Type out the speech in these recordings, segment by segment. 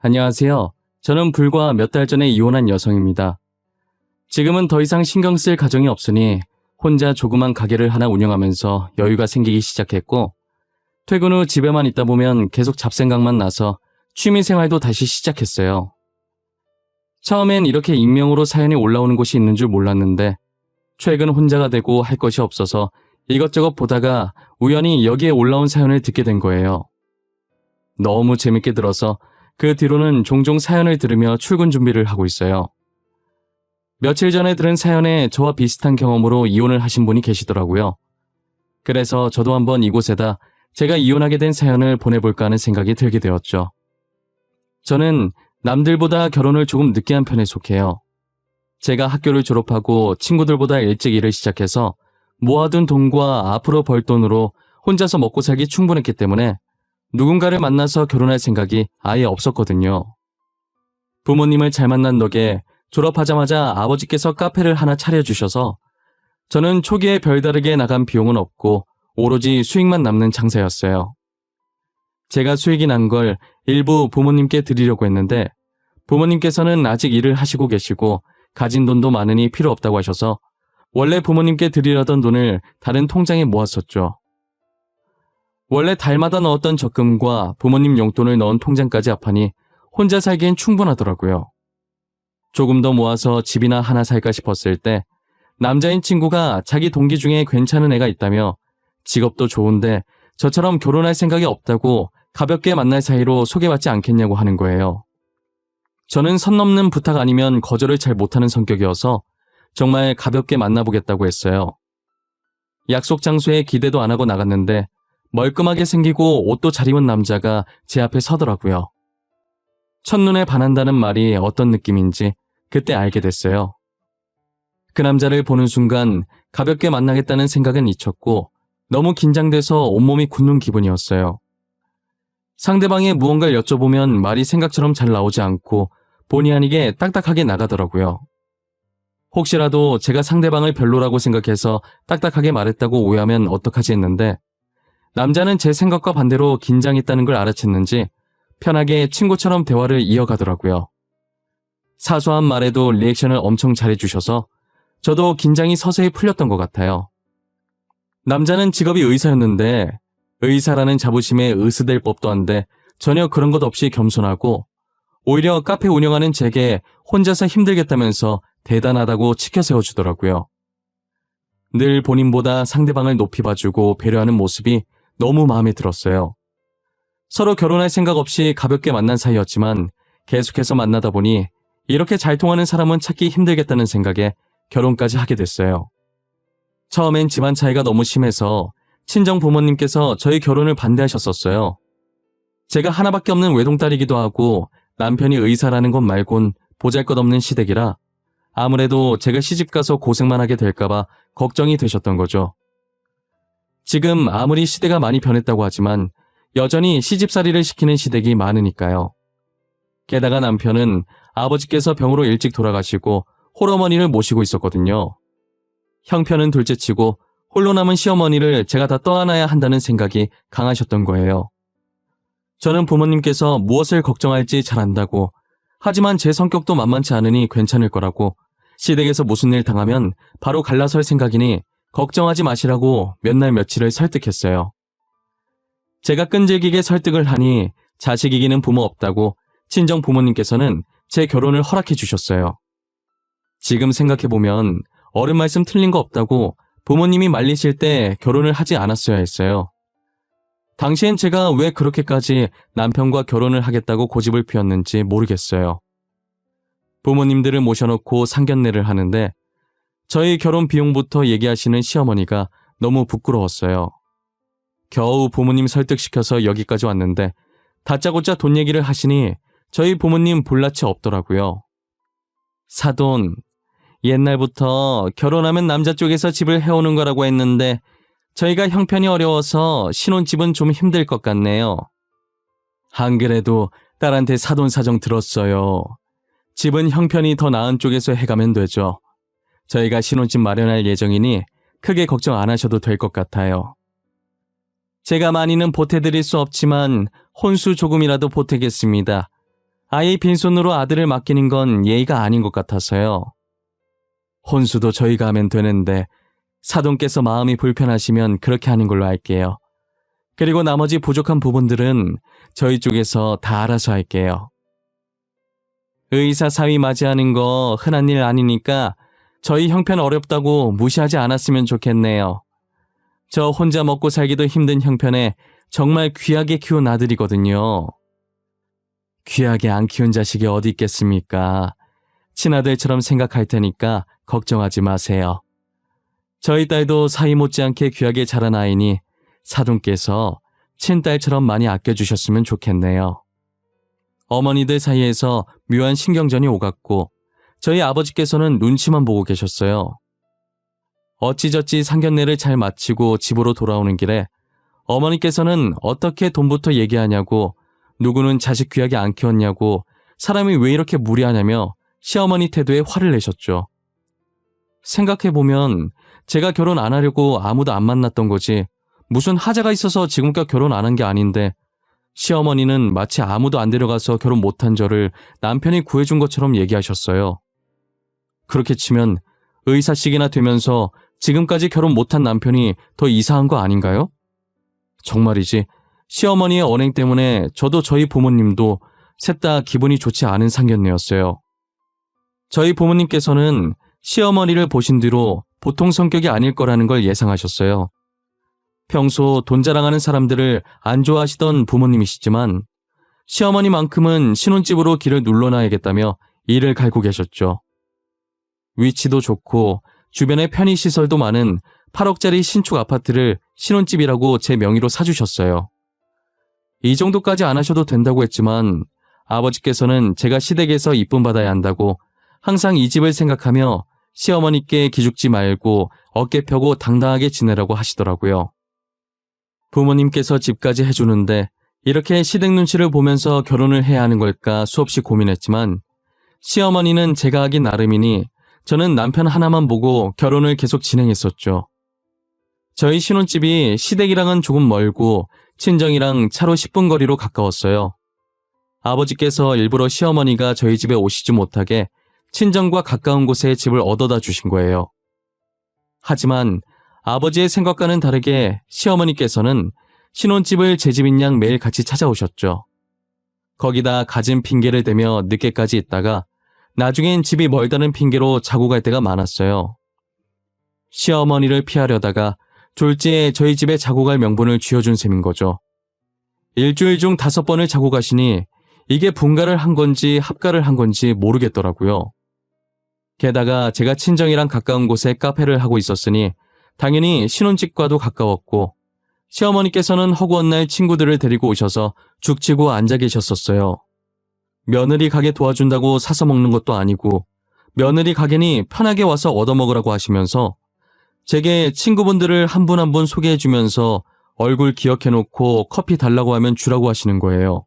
안녕하세요. 저는 불과 몇 달 전에 이혼한 여성입니다. 지금은 더 이상 신경 쓸 가정이 없으니 혼자 조그만 가게를 하나 운영하면서 여유가 생기기 시작했고, 퇴근 후 집에만 있다 보면 계속 잡생각만 나서 취미생활도 다시 시작했어요. 처음엔 이렇게 익명으로 사연이 올라오는 곳이 있는 줄 몰랐는데, 최근 혼자가 되고 할 것이 없어서 이것저것 보다가 우연히 여기에 올라온 사연을 듣게 된 거예요. 너무 재밌게 들어서 그 뒤로는 종종 사연을 들으며 출근 준비를 하고 있어요. 며칠 전에 들은 사연에 저와 비슷한 경험으로 이혼을 하신 분이 계시더라고요. 그래서 저도 한번 이곳에다 제가 이혼하게 된 사연을 보내볼까 하는 생각이 들게 되었죠. 저는 남들보다 결혼을 조금 늦게 한 편에 속해요. 제가 학교를 졸업하고 친구들보다 일찍 일을 시작해서 모아둔 돈과 앞으로 벌 돈으로 혼자서 먹고 살기 충분했기 때문에 누군가를 만나서 결혼할 생각이 아예 없었거든요. 부모님을 잘 만난 덕에 졸업하자마자 아버지께서 카페를 하나 차려주셔서 저는 초기에 별다르게 나간 비용은 없고 오로지 수익만 남는 장사였어요. 제가 수익이 난 걸 일부 부모님께 드리려고 했는데 부모님께서는 아직 일을 하시고 계시고 가진 돈도 많으니 필요 없다고 하셔서 원래 부모님께 드리려던 돈을 다른 통장에 모았었죠. 원래 달마다 넣었던 적금과 부모님 용돈을 넣은 통장까지 합하니 혼자 살기엔 충분하더라고요. 조금 더 모아서 집이나 하나 살까 싶었을 때 남자인 친구가 자기 동기 중에 괜찮은 애가 있다며 직업도 좋은데 저처럼 결혼할 생각이 없다고 가볍게 만날 사이로 소개받지 않겠냐고 하는 거예요. 저는 선 넘는 부탁 아니면 거절을 잘 못하는 성격이어서 정말 가볍게 만나보겠다고 했어요. 약속 장소에 기대도 안 하고 나갔는데 멀끔하게 생기고 옷도 잘 입은 남자가 제 앞에 서더라고요. 첫눈에 반한다는 말이 어떤 느낌인지 그때 알게 됐어요. 그 남자를 보는 순간 가볍게 만나겠다는 생각은 잊혔고 너무 긴장돼서 온몸이 굳는 기분이었어요. 상대방의 무언가를 여쭤보면 말이 생각처럼 잘 나오지 않고 본의 아니게 딱딱하게 나가더라고요. 혹시라도 제가 상대방을 별로라고 생각해서 딱딱하게 말했다고 오해하면 어떡하지 했는데 남자는 제 생각과 반대로 긴장했다는 걸 알아챘는지 편하게 친구처럼 대화를 이어가더라고요. 사소한 말에도 리액션을 엄청 잘해주셔서 저도 긴장이 서서히 풀렸던 것 같아요. 남자는 직업이 의사였는데 의사라는 자부심에 으스댈 법도 한데 전혀 그런 것 없이 겸손하고 오히려 카페 운영하는 제게 혼자서 힘들겠다면서 대단하다고 치켜 세워주더라고요. 늘 본인보다 상대방을 높이 봐주고 배려하는 모습이 너무 마음에 들었어요. 서로 결혼할 생각 없이 가볍게 만난 사이였지만 계속해서 만나다 보니 이렇게 잘 통하는 사람은 찾기 힘들겠다는 생각에 결혼까지 하게 됐어요. 처음엔 집안 차이가 너무 심해서 친정 부모님께서 저희 결혼을 반대하셨었어요. 제가 하나밖에 없는 외동딸이기도 하고 남편이 의사라는 것 말곤 보잘것없는 시댁이라 아무래도 제가 시집가서 고생만 하게 될까봐 걱정이 되셨던 거죠. 지금 아무리 시대가 많이 변했다고 하지만 여전히 시집살이를 시키는 시댁이 많으니까요. 게다가 남편은 아버지께서 병으로 일찍 돌아가시고 홀어머니를 모시고 있었거든요. 형편은 둘째치고 홀로 남은 시어머니를 제가 다 떠안아야 한다는 생각이 강하셨던 거예요. 저는 부모님께서 무엇을 걱정할지 잘 안다고, 하지만 제 성격도 만만치 않으니 괜찮을 거라고, 시댁에서 무슨 일 당하면 바로 갈라설 생각이니 걱정하지 마시라고 몇 날 며칠을 설득했어요. 제가 끈질기게 설득을 하니 자식 이기는 부모 없다고 친정 부모님께서는 제 결혼을 허락해 주셨어요. 지금 생각해보면 어른 말씀 틀린 거 없다고 부모님이 말리실 때 결혼을 하지 않았어야 했어요. 당시엔 제가 왜 그렇게까지 남편과 결혼을 하겠다고 고집을 피웠는지 모르겠어요. 부모님들을 모셔놓고 상견례를 하는데 저희 결혼 비용부터 얘기하시는 시어머니가 너무 부끄러웠어요. 겨우 부모님 설득시켜서 여기까지 왔는데 다짜고짜 돈 얘기를 하시니 저희 부모님 볼낯이 없더라고요. 사돈, 옛날부터 결혼하면 남자 쪽에서 집을 해오는 거라고 했는데 저희가 형편이 어려워서 신혼집은 좀 힘들 것 같네요. 안 그래도 딸한테 사돈 사정 들었어요. 집은 형편이 더 나은 쪽에서 해가면 되죠. 저희가 신혼집 마련할 예정이니 크게 걱정 안 하셔도 될 것 같아요. 제가 많이는 보태드릴 수 없지만 혼수 조금이라도 보태겠습니다. 아예 빈손으로 아들을 맡기는 건 예의가 아닌 것 같아서요. 혼수도 저희가 하면 되는데 사돈께서 마음이 불편하시면 그렇게 하는 걸로 할게요. 그리고 나머지 부족한 부분들은 저희 쪽에서 다 알아서 할게요. 의사 사위 맞이하는 거 흔한 일 아니니까 저희 형편 어렵다고 무시하지 않았으면 좋겠네요. 저 혼자 먹고 살기도 힘든 형편에 정말 귀하게 키운 아들이거든요. 귀하게 안 키운 자식이 어디 있겠습니까? 친아들처럼 생각할 테니까 걱정하지 마세요. 저희 딸도 사위 못지않게 귀하게 자란 아이니 사돈께서 친딸처럼 많이 아껴주셨으면 좋겠네요. 어머니들 사이에서 묘한 신경전이 오갔고 저희 아버지께서는 눈치만 보고 계셨어요. 어찌저찌 상견례를 잘 마치고 집으로 돌아오는 길에 어머니께서는 어떻게 돈부터 얘기하냐고, 누구는 자식 귀하게 안 키웠냐고, 사람이 왜 이렇게 무리하냐며 시어머니 태도에 화를 내셨죠. 생각해보면 제가 결혼 안 하려고 아무도 안 만났던 거지, 무슨 하자가 있어서 지금껏 결혼 안 한 게 아닌데 시어머니는 마치 아무도 안 데려가서 결혼 못한 저를 남편이 구해준 것처럼 얘기하셨어요. 그렇게 치면 의사식이나 되면서 지금까지 결혼 못한 남편이 더 이상한 거 아닌가요? 정말이지, 시어머니의 언행 때문에 저도 저희 부모님도 셋 다 기분이 좋지 않은 상견례였어요. 저희 부모님께서는 시어머니를 보신 뒤로 보통 성격이 아닐 거라는 걸 예상하셨어요. 평소 돈 자랑하는 사람들을 안 좋아하시던 부모님이시지만 시어머니만큼은 신혼집으로 길을 눌러놔야겠다며 이를 갈고 계셨죠. 위치도 좋고 주변에 편의시설도 많은 8억짜리 신축 아파트를 신혼집이라고 제 명의로 사주셨어요. 이 정도까지 안 하셔도 된다고 했지만 아버지께서는 제가 시댁에서 이쁨 받아야 한다고 항상 이 집을 생각하며 시어머니께 기죽지 말고 어깨 펴고 당당하게 지내라고 하시더라고요. 부모님께서 집까지 해주는데 이렇게 시댁 눈치를 보면서 결혼을 해야 하는 걸까 수없이 고민했지만 시어머니는 제가 하기 나름이니 저는 남편 하나만 보고 결혼을 계속 진행했었죠. 저희 신혼집이 시댁이랑은 조금 멀고 친정이랑 차로 10분 거리로 가까웠어요. 아버지께서 일부러 시어머니가 저희 집에 오시지 못하게 친정과 가까운 곳에 집을 얻어다 주신 거예요. 하지만 아버지의 생각과는 다르게 시어머니께서는 신혼집을 제 집인 양 매일 같이 찾아오셨죠. 거기다 갖은 핑계를 대며 늦게까지 있다가 나중엔 집이 멀다는 핑계로 자고 갈 때가 많았어요. 시어머니를 피하려다가 졸지에 저희 집에 자고 갈 명분을 쥐어준 셈인 거죠. 일주일 중 5번을 자고 가시니 이게 분가를 한 건지 합가를 한 건지 모르겠더라고요. 게다가 제가 친정이랑 가까운 곳에 카페를 하고 있었으니 당연히 신혼집과도 가까웠고 시어머니께서는 허구한 날 친구들을 데리고 오셔서 죽치고 앉아 계셨었어요. 며느리 가게 도와준다고 사서 먹는 것도 아니고 며느리 가게니 편하게 와서 얻어먹으라고 하시면서 제게 친구분들을 한 분 한 분 소개해주면서 얼굴 기억해놓고 커피 달라고 하면 주라고 하시는 거예요.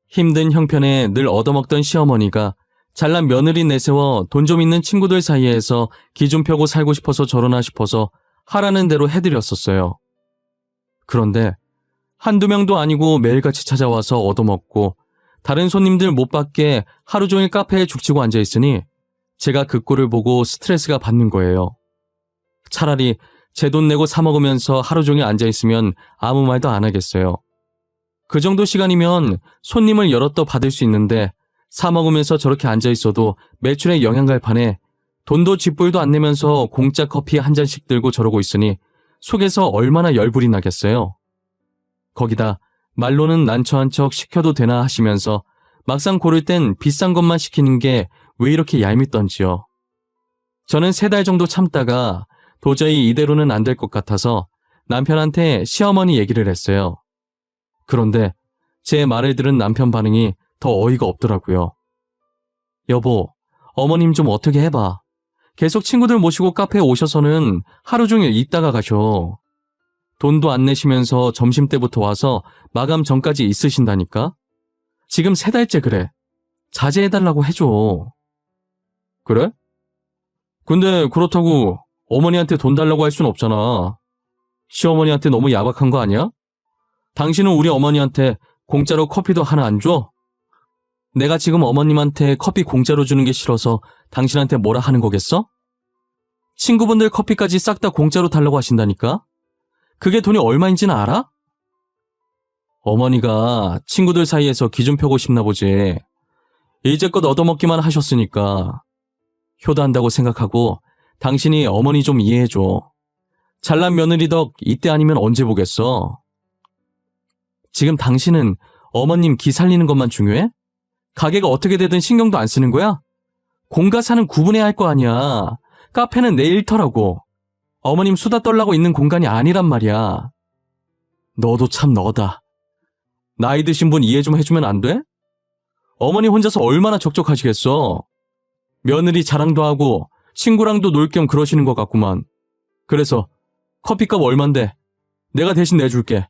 힘든 형편에 늘 얻어먹던 시어머니가 잘난 며느리 내세워 돈 좀 있는 친구들 사이에서 기 좀 펴고 살고 싶어서 저러나 싶어서 하라는 대로 해드렸었어요. 그런데 한두 명도 아니고 매일같이 찾아와서 얻어먹고 다른 손님들 못 받게 하루 종일 카페에 죽치고 앉아있으니 제가 그 꼴을 보고 스트레스가 받는 거예요. 차라리 제 돈 내고 사 먹으면서 하루 종일 앉아있으면 아무 말도 안 하겠어요. 그 정도 시간이면 손님을 여럿 더 받을 수 있는데 사 먹으면서 저렇게 앉아있어도 매출에 영향 갈 판에 돈도 쥐뿔도 안 내면서 공짜 커피 한 잔씩 들고 저러고 있으니 속에서 얼마나 열불이 나겠어요. 거기다 말로는 난처한 척 시켜도 되나 하시면서 막상 고를 땐 비싼 것만 시키는 게 왜 이렇게 얄밉던지요. 저는 3달 정도 참다가 도저히 이대로는 안 될 것 같아서 남편한테 시어머니 얘기를 했어요. 그런데 제 말을 들은 남편 반응이 더 어이가 없더라고요. 여보, 어머님 좀 어떻게 해봐. 계속 친구들 모시고 카페에 오셔서는 하루 종일 있다가 가셔. 돈도 안 내시면서 점심때부터 와서 마감 전까지 있으신다니까? 지금 3달째 그래. 자제해달라고 해줘. 그래? 근데 그렇다고 어머니한테 돈 달라고 할 순 없잖아. 시어머니한테 너무 야박한 거 아니야? 당신은 우리 어머니한테 공짜로 커피도 하나 안 줘? 내가 지금 어머님한테 커피 공짜로 주는 게 싫어서 당신한테 뭐라 하는 거겠어? 친구분들 커피까지 싹 다 공짜로 달라고 하신다니까? 그게 돈이 얼마인지는 알아? 어머니가 친구들 사이에서 기준 펴고 싶나 보지. 이제껏 얻어먹기만 하셨으니까 효도한다고 생각하고 당신이 어머니 좀 이해해줘. 잘난 며느리 덕 이때 아니면 언제 보겠어? 지금 당신은 어머님 기 살리는 것만 중요해? 가게가 어떻게 되든 신경도 안 쓰는 거야? 공과 사는 구분해야 할 거 아니야. 카페는 내 일터라고. 어머님 수다 떨라고 있는 공간이 아니란 말이야. 너도 참 너다. 나이 드신 분 이해 좀 해주면 안 돼? 어머니 혼자서 얼마나 적적하시겠어. 며느리 자랑도 하고 친구랑도 놀 겸 그러시는 것 같구만. 그래서 커피값 얼만데? 내가 대신 내줄게.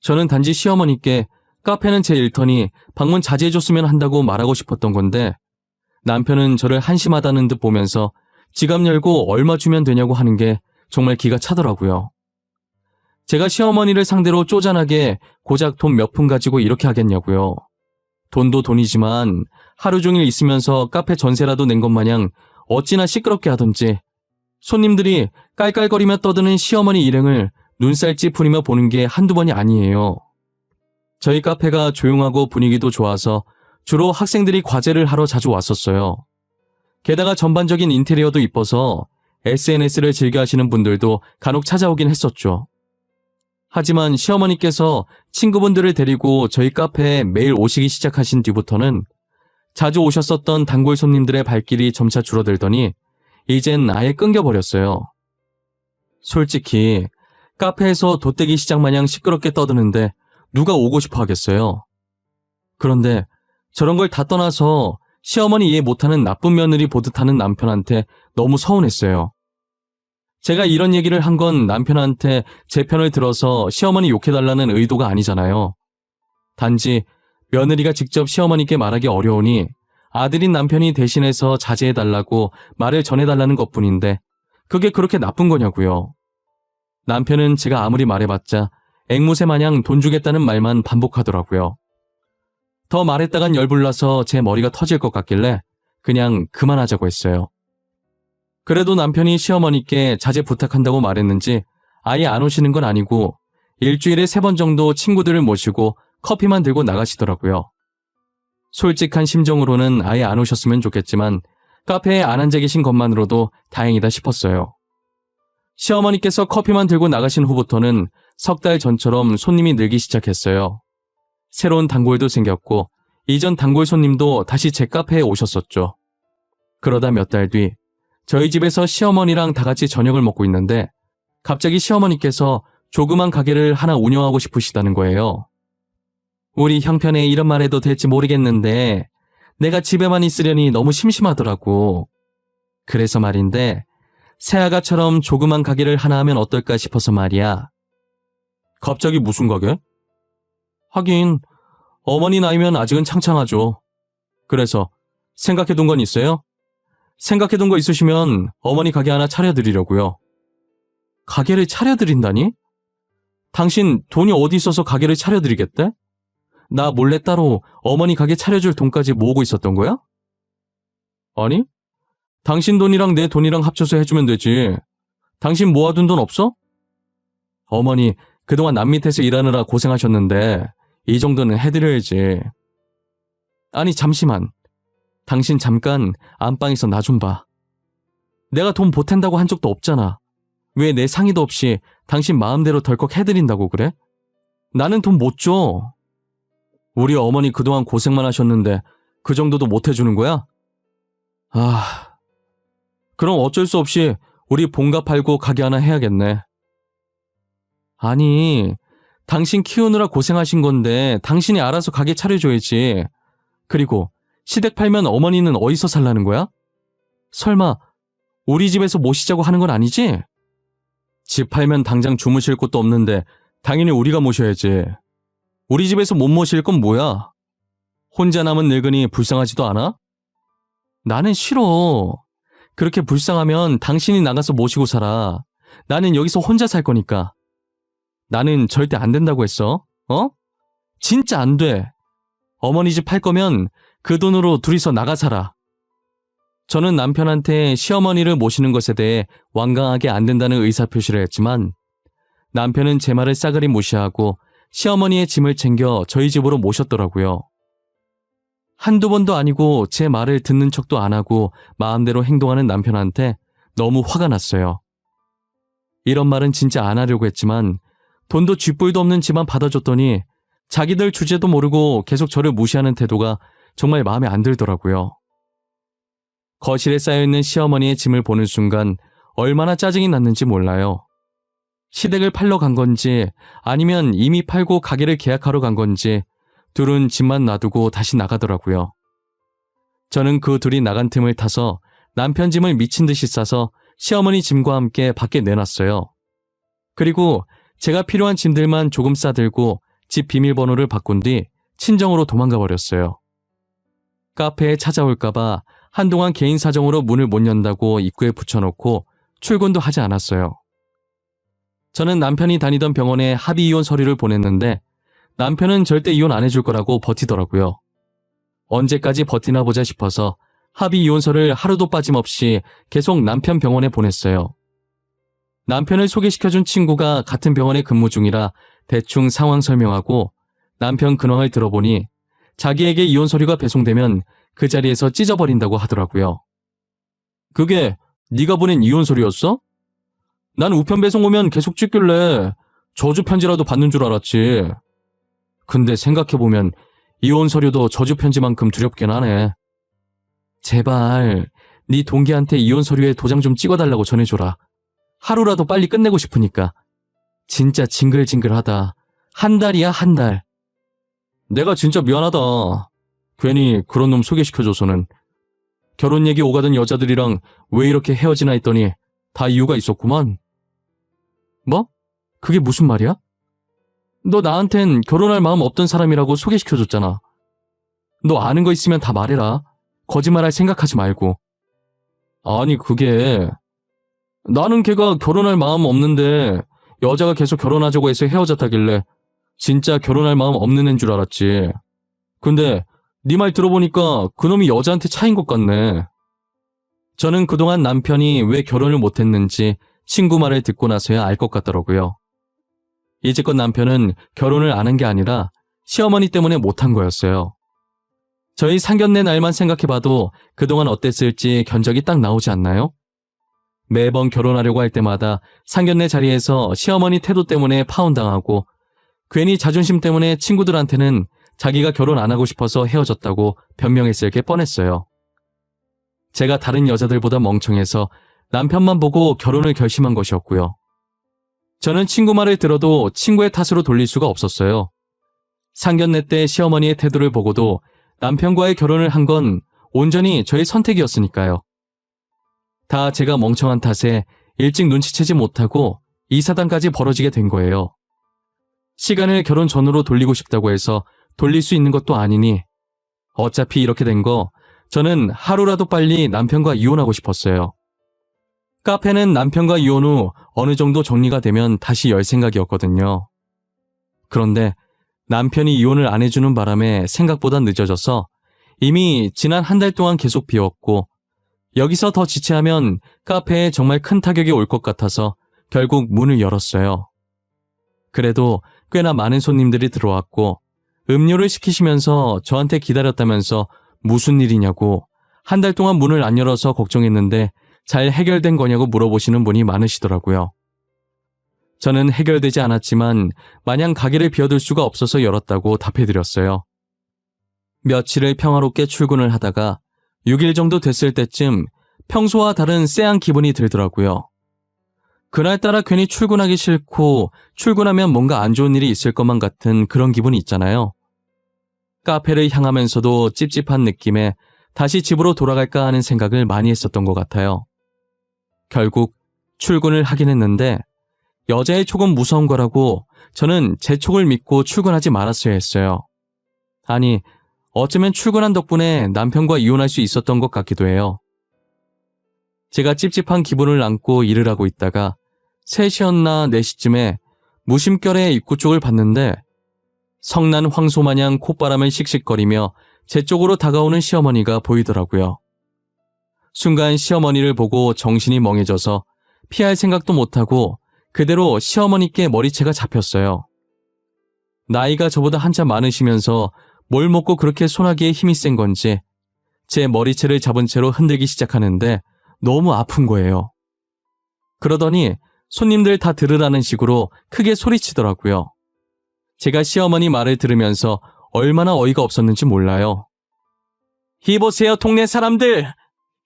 저는 단지 시어머니께 카페는 제 일터니 방문 자제해줬으면 한다고 말하고 싶었던 건데 남편은 저를 한심하다는 듯 보면서 지갑 열고 얼마 주면 되냐고 하는 게 정말 기가 차더라고요. 제가 시어머니를 상대로 쪼잔하게 고작 돈 몇 푼 가지고 이렇게 하겠냐고요. 돈도 돈이지만 하루 종일 있으면서 카페 전세라도 낸 것 마냥 어찌나 시끄럽게 하던지 손님들이 깔깔거리며 떠드는 시어머니 일행을 눈살 찌푸리며 보는 게 한두 번이 아니에요. 저희 카페가 조용하고 분위기도 좋아서 주로 학생들이 과제를 하러 자주 왔었어요. 게다가 전반적인 인테리어도 이뻐서 SNS를 즐겨 하시는 분들도 간혹 찾아오긴 했었죠. 하지만 시어머니께서 친구분들을 데리고 저희 카페에 매일 오시기 시작하신 뒤부터는 자주 오셨었던 단골 손님들의 발길이 점차 줄어들더니 이젠 아예 끊겨버렸어요. 솔직히 카페에서 돗대기 시장 마냥 시끄럽게 떠드는데 누가 오고 싶어 하겠어요. 그런데 저런 걸 다 떠나서 시어머니 이해 못하는 나쁜 며느리 보듯 하는 남편한테 너무 서운했어요. 제가 이런 얘기를 한 건 남편한테 제 편을 들어서 시어머니 욕해달라는 의도가 아니잖아요. 단지 며느리가 직접 시어머니께 말하기 어려우니 아들인 남편이 대신해서 자제해달라고 말을 전해달라는 것뿐인데 그게 그렇게 나쁜 거냐고요. 남편은 제가 아무리 말해봤자 앵무새 마냥 돈 주겠다는 말만 반복하더라고요. 더 말했다간 열불나서 제 머리가 터질 것 같길래 그냥 그만하자고 했어요. 그래도 남편이 시어머니께 자제 부탁한다고 말했는지 아예 안 오시는 건 아니고 일주일에 3번 정도 친구들을 모시고 커피만 들고 나가시더라고요. 솔직한 심정으로는 아예 안 오셨으면 좋겠지만 카페에 안 앉아 계신 것만으로도 다행이다 싶었어요. 시어머니께서 커피만 들고 나가신 후부터는 석 달 전처럼 손님이 늘기 시작했어요. 새로운 단골도 생겼고 이전 단골 손님도 다시 제 카페에 오셨었죠. 그러다 몇 달 뒤 저희 집에서 시어머니랑 다 같이 저녁을 먹고 있는데 갑자기 시어머니께서 조그만 가게를 하나 운영하고 싶으시다는 거예요. 우리 형편에 이런 말 해도 될지 모르겠는데 내가 집에만 있으려니 너무 심심하더라고. 그래서 말인데 새아가처럼 조그만 가게를 하나 하면 어떨까 싶어서 말이야. 갑자기 무슨 가게? 하긴 어머니 나이면 아직은 창창하죠. 그래서 생각해둔 건 있어요? 생각해둔 거 있으시면 어머니 가게 하나 차려드리려고요. 가게를 차려드린다니? 당신 돈이 어디 있어서 가게를 차려드리겠대? 나 몰래 따로 어머니 가게 차려줄 돈까지 모으고 있었던 거야? 아니, 당신 돈이랑 내 돈이랑 합쳐서 해주면 되지. 당신 모아둔 돈 없어? 어머니 그동안 남 밑에서 일하느라 고생하셨는데 이 정도는 해드려야지. 아니 잠시만. 당신 잠깐 안방에서 나 좀 봐. 내가 돈 보탠다고 한 적도 없잖아. 왜 내 상의도 없이 당신 마음대로 덜컥 해드린다고 그래? 나는 돈 못 줘. 우리 어머니 그동안 고생만 하셨는데 그 정도도 못 해주는 거야? 그럼 어쩔 수 없이 우리 본가 팔고 가게 하나 해야겠네. 아니, 당신 키우느라 고생하신 건데 당신이 알아서 가게 차려줘야지. 그리고 시댁 팔면 어머니는 어디서 살라는 거야? 설마 우리 집에서 모시자고 하는 건 아니지? 집 팔면 당장 주무실 곳도 없는데 당연히 우리가 모셔야지. 우리 집에서 못 모실 건 뭐야? 혼자 남은 늙은이 불쌍하지도 않아? 나는 싫어. 그렇게 불쌍하면 당신이 나가서 모시고 살아. 나는 여기서 혼자 살 거니까. 나는 절대 안 된다고 했어. 어? 진짜 안 돼. 어머니 집 팔 거면 그 돈으로 둘이서 나가 살아. 저는 남편한테 시어머니를 모시는 것에 대해 완강하게 안 된다는 의사표시를 했지만 남편은 제 말을 싸그리 무시하고 시어머니의 짐을 챙겨 저희 집으로 모셨더라고요. 한두 번도 아니고 제 말을 듣는 척도 안 하고 마음대로 행동하는 남편한테 너무 화가 났어요. 이런 말은 진짜 안 하려고 했지만 돈도 쥐뿔도 없는 집안 받아줬더니 자기들 주제도 모르고 계속 저를 무시하는 태도가 정말 마음에 안 들더라고요. 거실에 쌓여있는 시어머니의 짐을 보는 순간 얼마나 짜증이 났는지 몰라요. 시댁을 팔러 간 건지 아니면 이미 팔고 가게를 계약하러 간 건지 둘은 집만 놔두고 다시 나가더라고요. 저는 그 둘이 나간 틈을 타서 남편 짐을 미친 듯이 싸서 시어머니 짐과 함께 밖에 내놨어요. 그리고 제가 필요한 짐들만 조금 싸들고 집 비밀번호를 바꾼 뒤 친정으로 도망가 버렸어요. 카페에 찾아올까봐 한동안 개인 사정으로 문을 못 연다고 입구에 붙여놓고 출근도 하지 않았어요. 저는 남편이 다니던 병원에 합의 이혼 서류를 보냈는데 남편은 절대 이혼 안 해줄 거라고 버티더라고요. 언제까지 버티나 보자 싶어서 합의 이혼서를 하루도 빠짐없이 계속 남편 병원에 보냈어요. 남편을 소개시켜준 친구가 같은 병원에 근무 중이라 대충 상황 설명하고 남편 근황을 들어보니 자기에게 이혼 서류가 배송되면 그 자리에서 찢어버린다고 하더라고요. 그게 네가 보낸 이혼 서류였어? 난 우편 배송 오면 계속 찍길래 저주 편지라도 받는 줄 알았지. 근데 생각해보면 이혼 서류도 저주 편지만큼 두렵긴 하네. 제발 네 동기한테 이혼 서류에 도장 좀 찍어달라고 전해줘라. 하루라도 빨리 끝내고 싶으니까. 진짜 징글징글하다. 한 달이야, 한 달. 내가 진짜 미안하다. 괜히 그런 놈 소개시켜줘서는. 결혼 얘기 오가던 여자들이랑 왜 이렇게 헤어지나 했더니 다 이유가 있었구만. 뭐? 그게 무슨 말이야? 너 나한텐 결혼할 마음 없던 사람이라고 소개시켜줬잖아. 너 아는 거 있으면 다 말해라. 거짓말할 생각하지 말고. 아니 그게 나는 걔가 결혼할 마음 없는데 여자가 계속 결혼하자고 해서 헤어졌다길래 진짜 결혼할 마음 없는 애인 줄 알았지. 근데 네 말 들어보니까 그놈이 여자한테 차인 것 같네. 저는 그동안 남편이 왜 결혼을 못했는지 친구 말을 듣고 나서야 알 것 같더라고요. 이제껏 남편은 결혼을 안 한 게 아니라 시어머니 때문에 못한 거였어요. 저희 상견례 날만 생각해봐도 그동안 어땠을지 견적이 딱 나오지 않나요? 매번 결혼하려고 할 때마다 상견례 자리에서 시어머니 태도 때문에 파혼당하고 괜히 자존심 때문에 친구들한테는 자기가 결혼 안 하고 싶어서 헤어졌다고 변명했을 게 뻔했어요. 제가 다른 여자들보다 멍청해서 남편만 보고 결혼을 결심한 것이었고요. 저는 친구 말을 들어도 친구의 탓으로 돌릴 수가 없었어요. 상견례 때 시어머니의 태도를 보고도 남편과의 결혼을 한 건 온전히 저의 선택이었으니까요. 다 제가 멍청한 탓에 일찍 눈치채지 못하고 이 사단까지 벌어지게 된 거예요. 시간을 결혼 전으로 돌리고 싶다고 해서 돌릴 수 있는 것도 아니니 어차피 이렇게 된 거 저는 하루라도 빨리 남편과 이혼하고 싶었어요. 카페는 남편과 이혼 후 어느 정도 정리가 되면 다시 열 생각이었거든요. 그런데 남편이 이혼을 안 해주는 바람에 생각보다 늦어져서 이미 지난 한 달 동안 계속 비웠고 여기서 더 지체하면 카페에 정말 큰 타격이 올 것 같아서 결국 문을 열었어요. 그래도 꽤나 많은 손님들이 들어왔고 음료를 시키시면서 저한테 기다렸다면서 무슨 일이냐고 한 달 동안 문을 안 열어서 걱정했는데 잘 해결된 거냐고 물어보시는 분이 많으시더라고요. 저는 해결되지 않았지만 마냥 가게를 비워둘 수가 없어서 열었다고 답해드렸어요. 며칠을 평화롭게 출근을 하다가 6일 정도 됐을 때쯤 평소와 다른 쎄한 기분이 들더라고요. 그날따라 괜히 출근하기 싫고 출근하면 뭔가 안 좋은 일이 있을 것만 같은 그런 기분이 있잖아요. 카페를 향하면서도 찝찝한 느낌에 다시 집으로 돌아갈까 하는 생각을 많이 했었던 것 같아요. 결국 출근을 하긴 했는데 여자의 촉은 무서운 거라고 저는 제 촉을 믿고 출근하지 말았어야 했어요. 아니, 어쩌면 출근한 덕분에 남편과 이혼할 수 있었던 것 같기도 해요. 제가 찝찝한 기분을 안고 일을 하고 있다가 3시였나 4시쯤에 무심결에 입구 쪽을 봤는데 성난 황소마냥 콧바람을 씩씩거리며 제 쪽으로 다가오는 시어머니가 보이더라고요. 순간 시어머니를 보고 정신이 멍해져서 피할 생각도 못하고 그대로 시어머니께 머리채가 잡혔어요. 나이가 저보다 한참 많으시면서 뭘 먹고 그렇게 소나기에 힘이 센 건지 제 머리채를 잡은 채로 흔들기 시작하는데 너무 아픈 거예요. 그러더니 손님들 다 들으라는 식으로 크게 소리치더라고요. 제가 시어머니 말을 들으면서 얼마나 어이가 없었는지 몰라요. 이보세요, 동네 사람들.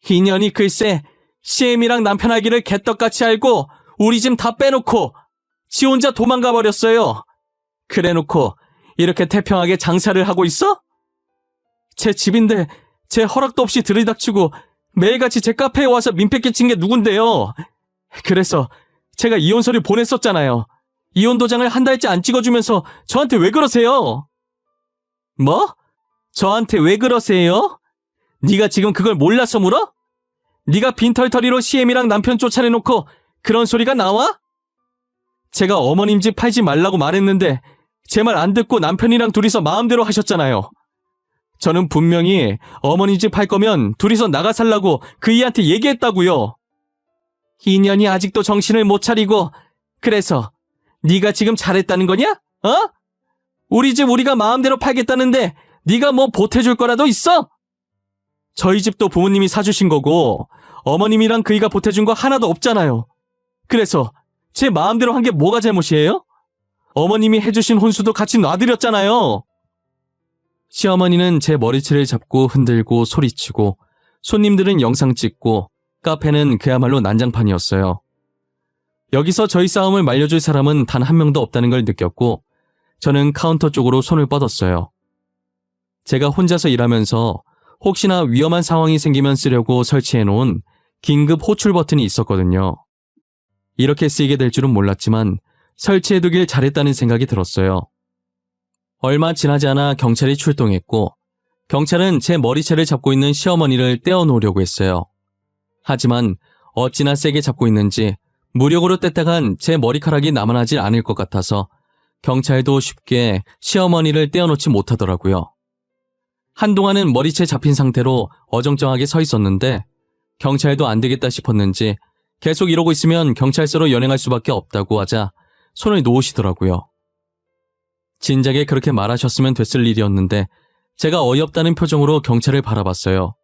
인연이 글쎄 CM이랑 남편 알기를 개떡같이 알고 우리 집 다 빼놓고 지 혼자 도망가 버렸어요. 그래놓고 이렇게 태평하게 장사를 하고 있어? 제 집인데 제 허락도 없이 들이닥치고 매일같이 제 카페에 와서 민폐 끼친 게 누군데요. 그래서 제가 이혼 서류 보냈었잖아요. 이혼 도장을 한 달째 안 찍어주면서 저한테 왜 그러세요? 뭐? 저한테 왜 그러세요? 네가 지금 그걸 몰라서 물어? 네가 빈털터리로 CM이랑 남편 쫓아내놓고 그런 소리가 나와? 제가 어머님 집 팔지 말라고 말했는데 제 말 안 듣고 남편이랑 둘이서 마음대로 하셨잖아요. 저는 분명히 어머니 집 팔 거면 둘이서 나가 살라고 그이한테 얘기했다고요. 인연이 아직도 정신을 못 차리고 그래서 네가 지금 잘했다는 거냐? 어? 우리 집 우리가 마음대로 팔겠다는데 네가 뭐 보태줄 거라도 있어? 저희 집도 부모님이 사주신 거고 어머님이랑 그이가 보태준 거 하나도 없잖아요. 그래서 제 마음대로 한 게 뭐가 잘못이에요? 어머님이 해주신 혼수도 같이 놔드렸잖아요. 시어머니는 제 머리채를 잡고 흔들고 소리치고 손님들은 영상 찍고 카페는 그야말로 난장판이었어요. 여기서 저희 싸움을 말려줄 사람은 단 한 명도 없다는 걸 느꼈고 저는 카운터 쪽으로 손을 뻗었어요. 제가 혼자서 일하면서 혹시나 위험한 상황이 생기면 쓰려고 설치해놓은 긴급 호출 버튼이 있었거든요. 이렇게 쓰이게 될 줄은 몰랐지만 설치해두길 잘했다는 생각이 들었어요. 얼마 지나지 않아 경찰이 출동했고 경찰은 제 머리채를 잡고 있는 시어머니를 떼어놓으려고 했어요. 하지만 어찌나 세게 잡고 있는지 무력으로 뗐다간 제 머리카락이 남아나질 않을 것 같아서 경찰도 쉽게 시어머니를 떼어놓지 못하더라고요. 한동안은 머리채 잡힌 상태로 어정쩡하게 서 있었는데 경찰도 안 되겠다 싶었는지 계속 이러고 있으면 경찰서로 연행할 수밖에 없다고 하자 손을 놓으시더라고요. 진작에 그렇게 말하셨으면 됐을 일이었는데 제가 어이없다는 표정으로 경찰을 바라봤어요.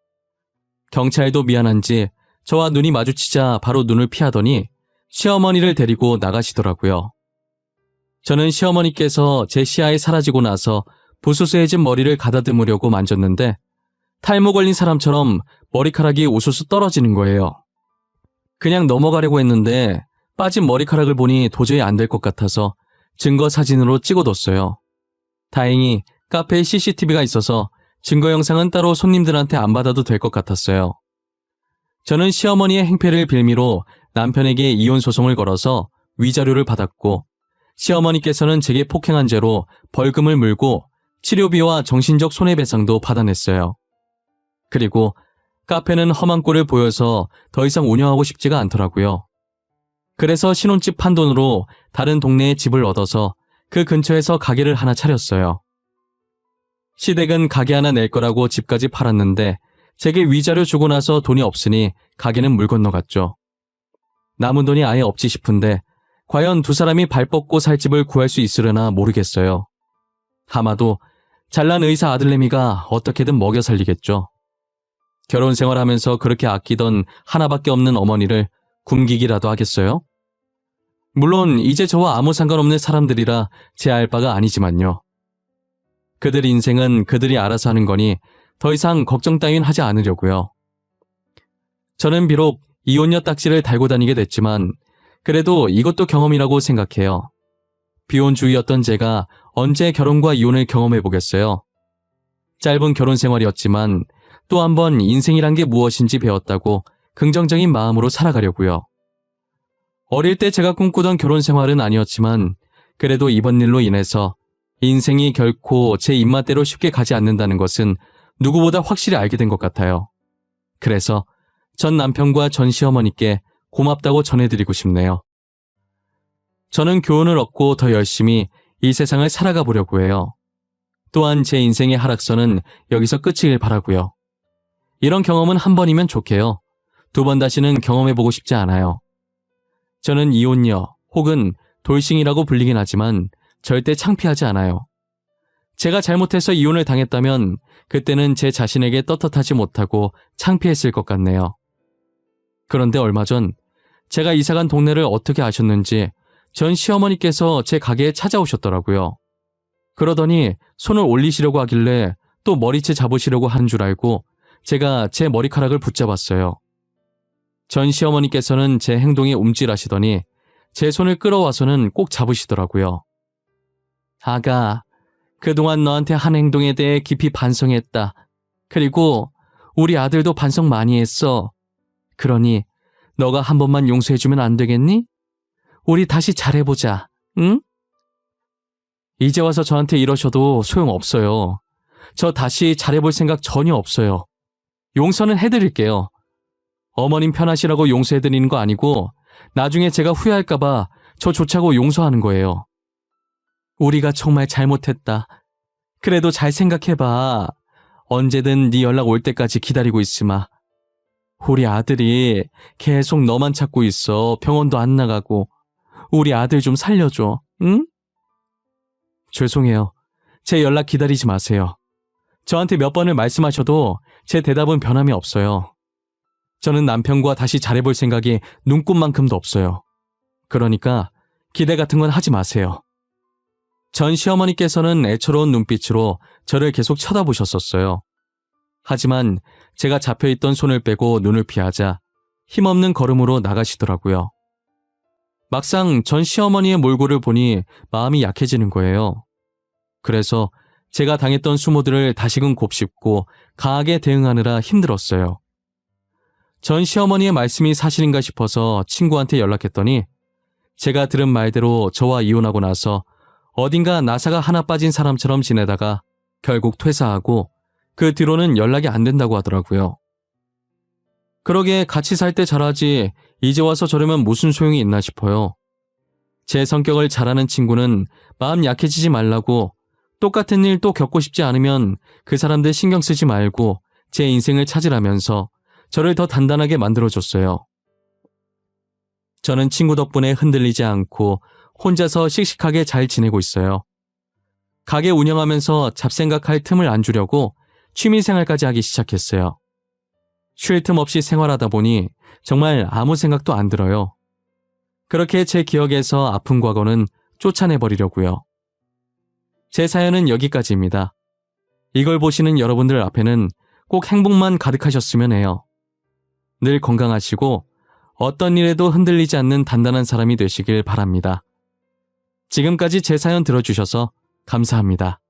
경찰도 미안한지 저와 눈이 마주치자 바로 눈을 피하더니 시어머니를 데리고 나가시더라고요. 저는 시어머니께서 제 시야에 사라지고 나서 부스스해진 머리를 가다듬으려고 만졌는데 탈모 걸린 사람처럼 머리카락이 우수수 떨어지는 거예요. 그냥 넘어가려고 했는데 빠진 머리카락을 보니 도저히 안 될 것 같아서 증거 사진으로 찍어뒀어요. 다행히 카페에 CCTV가 있어서 증거 영상은 따로 손님들한테 안 받아도 될 것 같았어요. 저는 시어머니의 행패를 빌미로 남편에게 이혼 소송을 걸어서 위자료를 받았고 시어머니께서는 제게 폭행한 죄로 벌금을 물고 치료비와 정신적 손해배상도 받아냈어요. 그리고 카페는 험한 꼴을 보여서 더 이상 운영하고 싶지가 않더라고요. 그래서 신혼집 판 돈으로 다른 동네에 집을 얻어서 그 근처에서 가게를 하나 차렸어요. 시댁은 가게 하나 낼 거라고 집까지 팔았는데 제게 위자료 주고 나서 돈이 없으니 가게는 물 건너갔죠. 남은 돈이 아예 없지 싶은데 과연 두 사람이 발 뻗고 살 집을 구할 수 있으려나 모르겠어요. 아마도 잘난 의사 아들내미가 어떻게든 먹여 살리겠죠. 결혼 생활하면서 그렇게 아끼던 하나밖에 없는 어머니를 굶기기라도 하겠어요? 물론 이제 저와 아무 상관없는 사람들이라 제할 바가 아니지만요. 그들 인생은 그들이 알아서 하는 거니 더 이상 걱정 따윈 하지 않으려고요. 저는 비록 이혼녀 딱지를 달고 다니게 됐지만 그래도 이것도 경험이라고 생각해요. 비혼주의였던 제가 언제 결혼과 이혼을 경험해보겠어요. 짧은 결혼 생활이었지만 또 한 번 인생이란 게 무엇인지 배웠다고 긍정적인 마음으로 살아가려고요. 어릴 때 제가 꿈꾸던 결혼 생활은 아니었지만 그래도 이번 일로 인해서 인생이 결코 제 입맛대로 쉽게 가지 않는다는 것은 누구보다 확실히 알게 된 것 같아요. 그래서 전 남편과 전 시어머니께 고맙다고 전해드리고 싶네요. 저는 교훈을 얻고 더 열심히 이 세상을 살아가 보려고 해요. 또한 제 인생의 하락선은 여기서 끝이길 바라고요. 이런 경험은 한 번이면 좋게요. 두 번 다시는 경험해보고 싶지 않아요. 저는 이혼녀 혹은 돌싱이라고 불리긴 하지만 절대 창피하지 않아요. 제가 잘못해서 이혼을 당했다면 그때는 제 자신에게 떳떳하지 못하고 창피했을 것 같네요. 그런데 얼마 전 제가 이사간 동네를 어떻게 아셨는지 전 시어머니께서 제 가게에 찾아오셨더라고요. 그러더니 손을 올리시려고 하길래 또 머리채 잡으시려고 하는 줄 알고 제가 제 머리카락을 붙잡았어요. 전 시어머니께서는 제 행동에 움찔하시더니 제 손을 끌어와서는 꼭 잡으시더라고요. 아가, 그동안 너한테 한 행동에 대해 깊이 반성했다. 그리고 우리 아들도 반성 많이 했어. 그러니 너가 한 번만 용서해주면 안 되겠니? 우리 다시 잘해보자, 응? 이제 와서 저한테 이러셔도 소용없어요. 저 다시 잘해볼 생각 전혀 없어요. 용서는 해드릴게요. 어머님 편하시라고 용서해드리는 거 아니고 나중에 제가 후회할까봐 저 좋자고 용서하는 거예요. 우리가 정말 잘못했다. 그래도 잘 생각해봐. 언제든 네 연락 올 때까지 기다리고 있으마. 우리 아들이 계속 너만 찾고 있어. 병원도 안 나가고. 우리 아들 좀 살려줘, 응? 죄송해요. 제 연락 기다리지 마세요. 저한테 몇 번을 말씀하셔도 제 대답은 변함이 없어요. 저는 남편과 다시 잘해볼 생각이 눈꼽만큼도 없어요. 그러니까 기대 같은 건 하지 마세요. 전 시어머니께서는 애처로운 눈빛으로 저를 계속 쳐다보셨었어요. 하지만 제가 잡혀있던 손을 빼고 눈을 피하자 힘없는 걸음으로 나가시더라고요. 막상 전 시어머니의 몰골을 보니 마음이 약해지는 거예요. 그래서 제가 당했던 수모들을 다시금 곱씹고 강하게 대응하느라 힘들었어요. 전 시어머니의 말씀이 사실인가 싶어서 친구한테 연락했더니 제가 들은 말대로 저와 이혼하고 나서 어딘가 나사가 하나 빠진 사람처럼 지내다가 결국 퇴사하고 그 뒤로는 연락이 안 된다고 하더라고요. 그러게 같이 살 때 잘하지 이제 와서 저러면 무슨 소용이 있나 싶어요. 제 성격을 잘 아는 친구는 마음 약해지지 말라고 똑같은 일 또 겪고 싶지 않으면 그 사람들 신경 쓰지 말고 제 인생을 찾으라면서 저를 더 단단하게 만들어줬어요. 저는 친구 덕분에 흔들리지 않고 혼자서 씩씩하게 잘 지내고 있어요. 가게 운영하면서 잡생각할 틈을 안 주려고 취미생활까지 하기 시작했어요. 쉴 틈 없이 생활하다 보니 정말 아무 생각도 안 들어요. 그렇게 제 기억에서 아픈 과거는 쫓아내버리려고요. 제 사연은 여기까지입니다. 이걸 보시는 여러분들 앞에는 꼭 행복만 가득하셨으면 해요. 늘 건강하시고 어떤 일에도 흔들리지 않는 단단한 사람이 되시길 바랍니다. 지금까지 제 사연 들어주셔서 감사합니다.